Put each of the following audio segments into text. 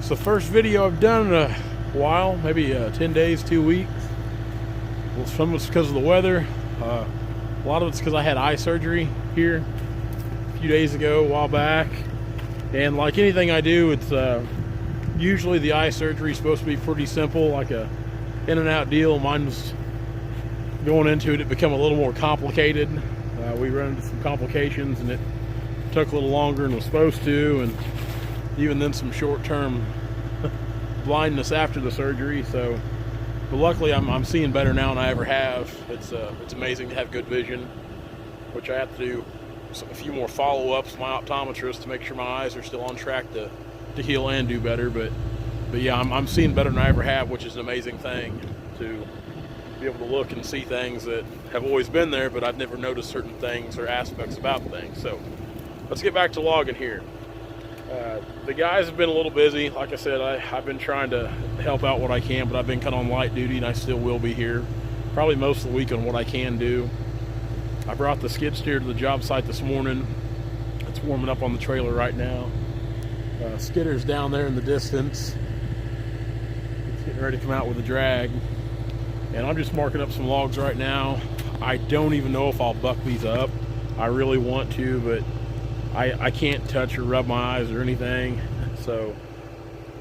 It's the first video I've done in a while, maybe 10 days, 2 weeks. Well, some of it's because of the weather. A lot of it's because I had eye surgery here a few days ago, a while back. And like anything I do, it's usually the eye surgery is supposed to be pretty simple, like a in and out deal. Mine was going into it, became a little more complicated. We ran into some complications and it took a little longer than it was supposed to, and even then some short-term blindness after the surgery. So, but luckily I'm seeing better now than I ever have. It's amazing to have good vision, which I have to do a few more follow-ups with my optometrist to make sure my eyes are still on track to heal and do better. But yeah, I'm seeing better than I ever have, which is an amazing thing, to be able to look and see things that have always been there, but I've never noticed certain things or aspects about things. So let's get back to logging here. The guys have been a little busy. Like I said, I've been trying to help out what I can, but I've been kind of on light duty, and I still will be here probably most of the week on what I can do. I brought the skid steer to the job site this morning. It's warming up on the trailer right now. Skidder's down there in the distance. It's getting ready to come out with a drag. And I'm just marking up some logs right now. I don't even know if I'll buck these up. I really want to, but I can't touch or rub my eyes or anything. So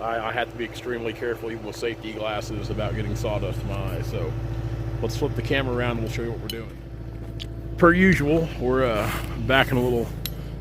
I have to be extremely careful, even with safety glasses, about getting sawdust in my eyes. So let's flip the camera around and we'll show you what we're doing. Per usual, we're back in a little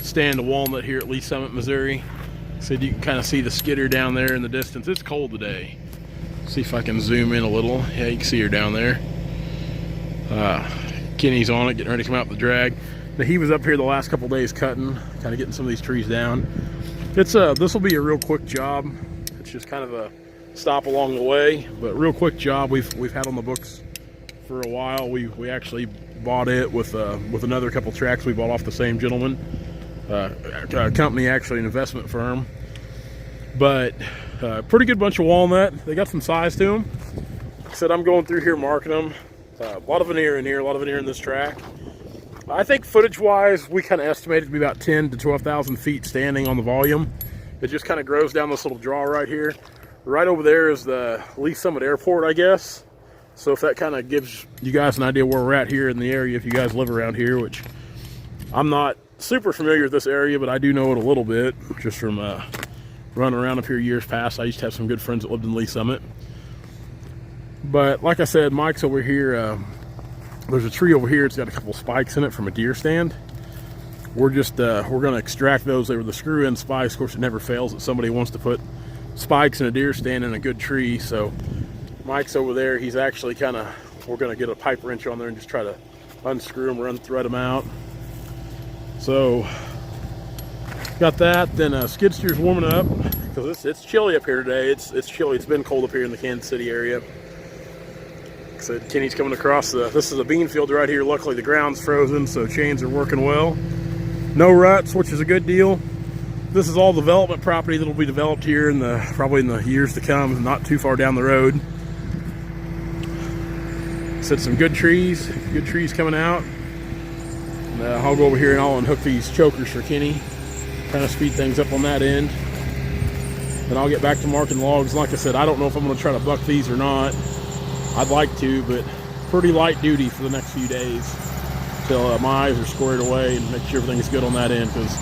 stand of Walnut here at Lee Summit, Missouri. Said you can kind of see the skidder down there in the distance. It's cold today. See if I can zoom in a little. Yeah, you can see her down there. Kenny's on it, getting ready to come out with the drag. Now, he was up here the last couple days cutting, kind of getting some of these trees down. This will be a real quick job. It's just kind of a stop along the way, but real quick job. We've had on the books for a while. We actually bought it with another couple tracks we bought off the same gentleman. A company, actually an investment firm. But pretty good bunch of walnut. They got some size to them. Like I said, I'm going through here marking them. A lot of veneer in here, a lot of veneer in this track. I think footage-wise, we kind of estimated to be about 10 to 12,000 feet standing on the volume. It just kind of grows down this little draw right here. Right over there is the Lee Summit Airport, I guess. So if that kind of gives you guys an idea where we're at here in the area, if you guys live around here, which I'm not super familiar with this area, but I do know it a little bit, just from running around up here years past. I used to have some good friends that lived in Lee Summit. But like I said, Mike's over here. There's a tree over here. It's got a couple spikes in it from a deer stand. We're going to extract those. They were the screw-in spikes. Of course, it never fails that somebody wants to put spikes in a deer stand in a good tree. So Mike's over there. He's actually we're going to get a pipe wrench on there and just try to unscrew them, thread them out. So got that. Then skid steer's warming up because it's chilly up here today. It's chilly. It's been cold up here in the Kansas City area. Like I said, Kenny's coming across this is a bean field right here. Luckily the ground's frozen, so chains are working well. No ruts, which is a good deal. This is all development property that'll be developed here probably in the years to come, not too far down the road. Said some good trees coming out. And, I'll go over here and I'll unhook these chokers for Kenny, kind of speed things up on that end. Then I'll get back to marking logs. Like I said, I don't know if I'm going to try to buck these or not. I'd like to, but pretty light duty for the next few days till my eyes are squared away and make sure everything's good on that end, because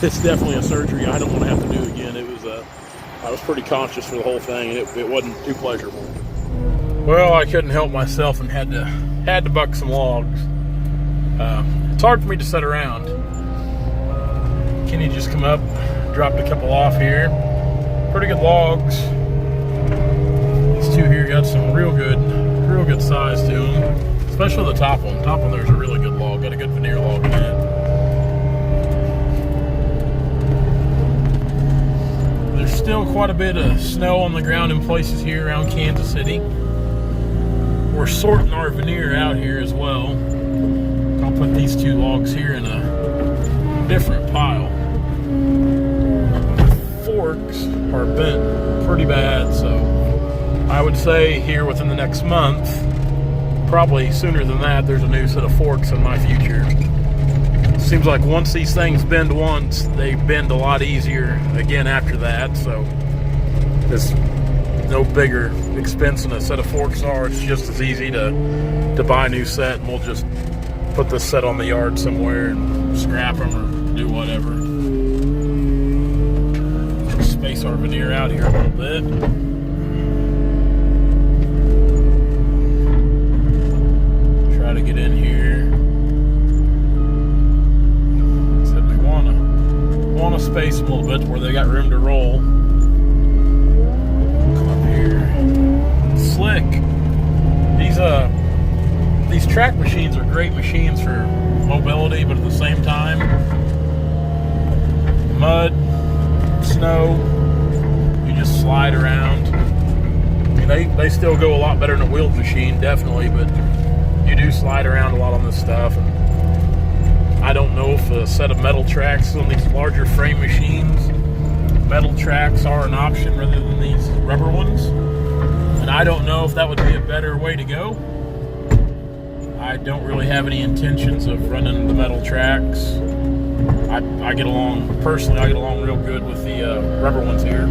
it's definitely a surgery I don't want to have to do again. I was pretty conscious for the whole thing, and it wasn't too pleasurable. Well, I couldn't help myself and had to buck some logs. It's hard for me to sit around. Kenny just come up, dropped a couple off here. Pretty good logs. These two here got some real good size to them, especially the top one. The top one there's a really good log, got a good veneer log in it. There's still quite a bit of snow on the ground in places here around Kansas City. We're sorting our veneer out here as well. I'll put these two logs here in a different pile. Forks are bent pretty bad, so I would say here within the next month, probably sooner than that, there's a new set of forks in my future. Seems like once these things bend once, they bend a lot easier again after that. So It's no bigger expense than a set of forks are. It's just as easy to buy a new set, and we'll just put this set on the yard somewhere and scrap them or do whatever. Space our veneer out here a little bit. Try to get in here. Said we want to space them a little bit where they got room to roll. Come up here. Slick. These track machines are great machines for mobility, but at the same time, mud, snow, you just slide around. I mean, they still go a lot better than a wheeled machine, definitely, but you do slide around a lot on this stuff. And I don't know if a set of metal tracks on these larger frame machines, metal tracks are an option rather than these rubber ones. And I don't know if that would be a better way to go. I don't really have any intentions of running the metal tracks. I get along, personally, I get along real good with the rubber ones here.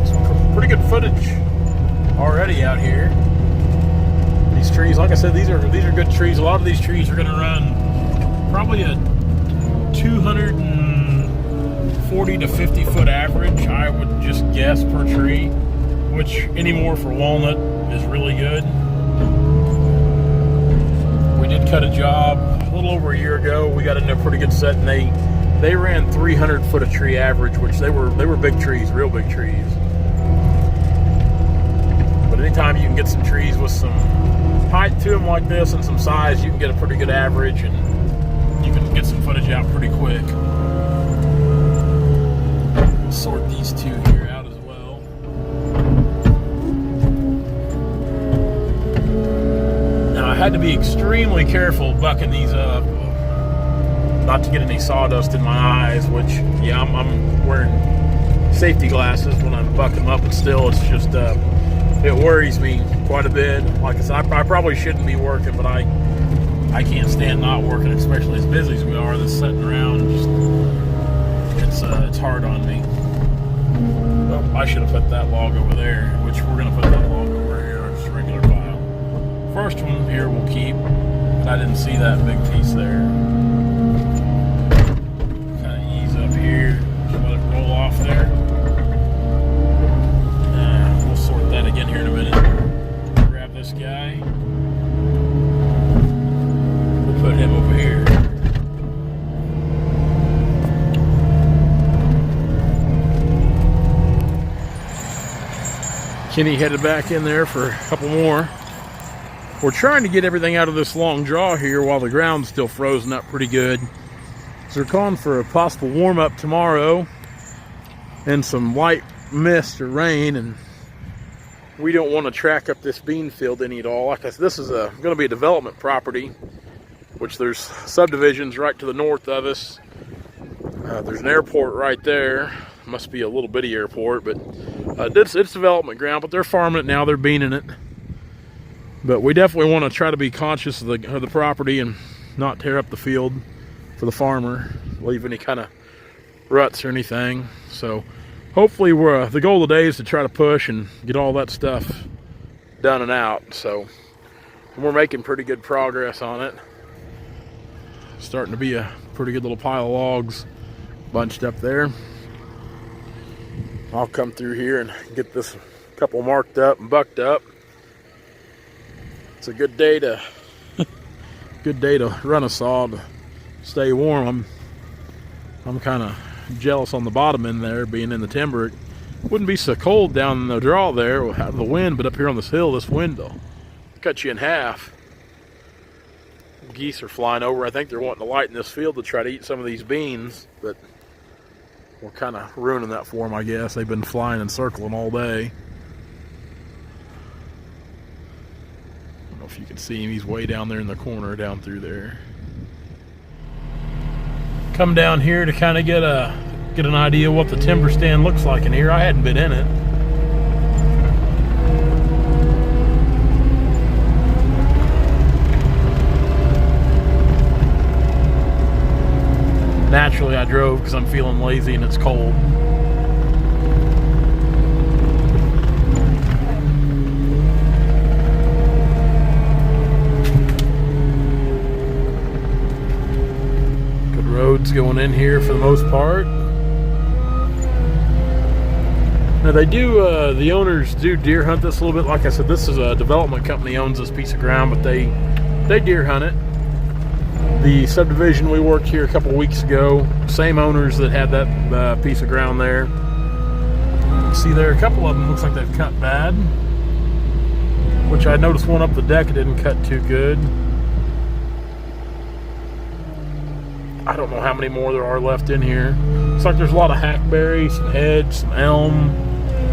Some pretty good footage already out here. These trees, like I said, these are good trees. A lot of these trees are going to run probably a 240 to 50 foot average, I would just guess, per tree, which anymore for walnut is really good. We did cut a job a little over a year ago. We got into a pretty good set, and they ran 300 foot a tree average, which they were big trees, real big trees. But anytime you can get some trees with some height to them like this and some size, you can get a pretty good average, and you can get some footage out pretty quick. We'll sort these two here out as well. Now I had to be extremely careful bucking these up, not to get any sawdust in my eyes, which, yeah, I'm wearing safety glasses when I'm bucking them up, and still it's just, it worries me quite a bit. Like I said, I probably shouldn't be working, but I can't stand not working, especially as busy as we are. This sitting around, it's hard on me. Well, I should have put that log over there, which we're going to put that log over here, just a regular pile. First one here we'll keep, but I didn't see that big piece there. Kind of ease up here, just let it roll off there. We'll sort that again here in a minute. Grab this guy. Put him over here. Kenny headed back in there for a couple more. We're trying to get everything out of this long draw here while the ground's still frozen up pretty good. So we're calling for a possible warm-up tomorrow and some light mist or rain, and we don't want to track up this bean field any at all. Like I said, this is going to be a development property, which there's subdivisions right to the north of us. There's an airport right there. Must be a little bitty airport, but it's development ground, but they're farming it now, they're beaning it. But we definitely want to try to be conscious of the property and not tear up the field for the farmer, leave any kind of ruts or anything. So hopefully the goal of the day is to try to push and get all that stuff done and out. So we're making pretty good progress on it. Starting to be a pretty good little pile of logs bunched up there. I'll come through here and get this couple marked up and bucked up. It's a good day to run a saw to stay warm. I'm kind of jealous on the bottom end there, being in the timber. It wouldn't be so cold down in the draw there out of the wind, but up here on this hill, this wind will cut you in half. Geese are flying over. I think they're wanting to lighten this field to try to eat some of these beans, but we're kind of ruining that for them, I guess. They've been flying and circling all day. I don't know if you can see him. He's way down there in the corner, down through there. Come down here to kind of get an idea what the timber stand looks like in here. I hadn't been in it. Actually, I drove because I'm feeling lazy and it's cold. Good roads going in here for the most part. Now they do, the owners do deer hunt this a little bit. Like I said, this is a development company owns this piece of ground, but they deer hunt it. The subdivision we worked here a couple weeks ago, same owners that had that piece of ground there. See there, a couple of them looks like they've cut bad. Which I noticed one up the deck, it didn't cut too good. I don't know how many more there are left in here. Looks like there's a lot of hackberry, some hedge, some elm.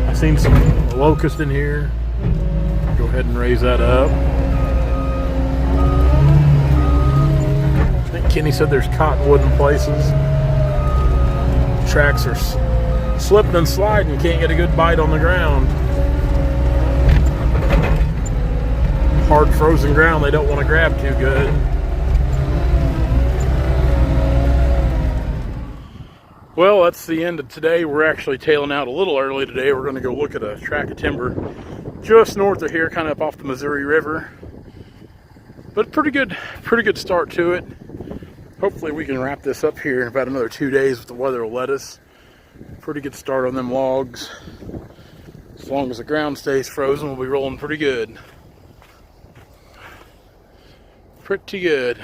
I've seen some locust in here. Go ahead and raise that up. I think Kenny said there's cottonwood in places. Tracks are slipping and sliding. Can't get a good bite on the ground. Hard frozen ground they don't want to grab too good. Well, that's the end of today. We're actually tailing out a little early today. We're going to go look at a tract of timber just north of here, kind of up off the Missouri River. But pretty good start to it. Hopefully we can wrap this up here in about another 2 days if the weather will let us. Pretty good start on them logs. As long as the ground stays frozen, we'll be rolling pretty good. Pretty good.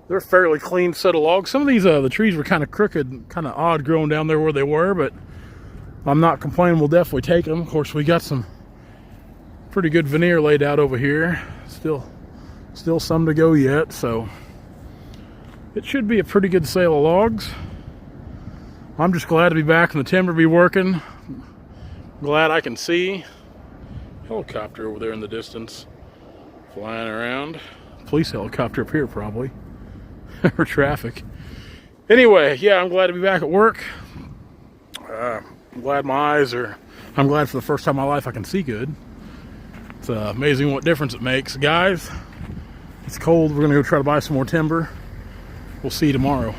They're a fairly clean set of logs. Some of these, the trees were kind of crooked, kind of odd growing down there where they were, but I'm not complaining. We'll definitely take them. Of course, we got some pretty good veneer laid out over here. Still some to go yet, so it should be a pretty good sale of logs. I'm just glad to be back in the timber, be working. Glad I can see. Helicopter over there in the distance, flying around. Police helicopter up here probably. Or traffic. Anyway, yeah, I'm glad to be back at work. I'm glad I'm glad for the first time in my life I can see good. It's amazing what difference it makes. Guys, it's cold. We're going to go try to buy some more timber. We'll see you tomorrow.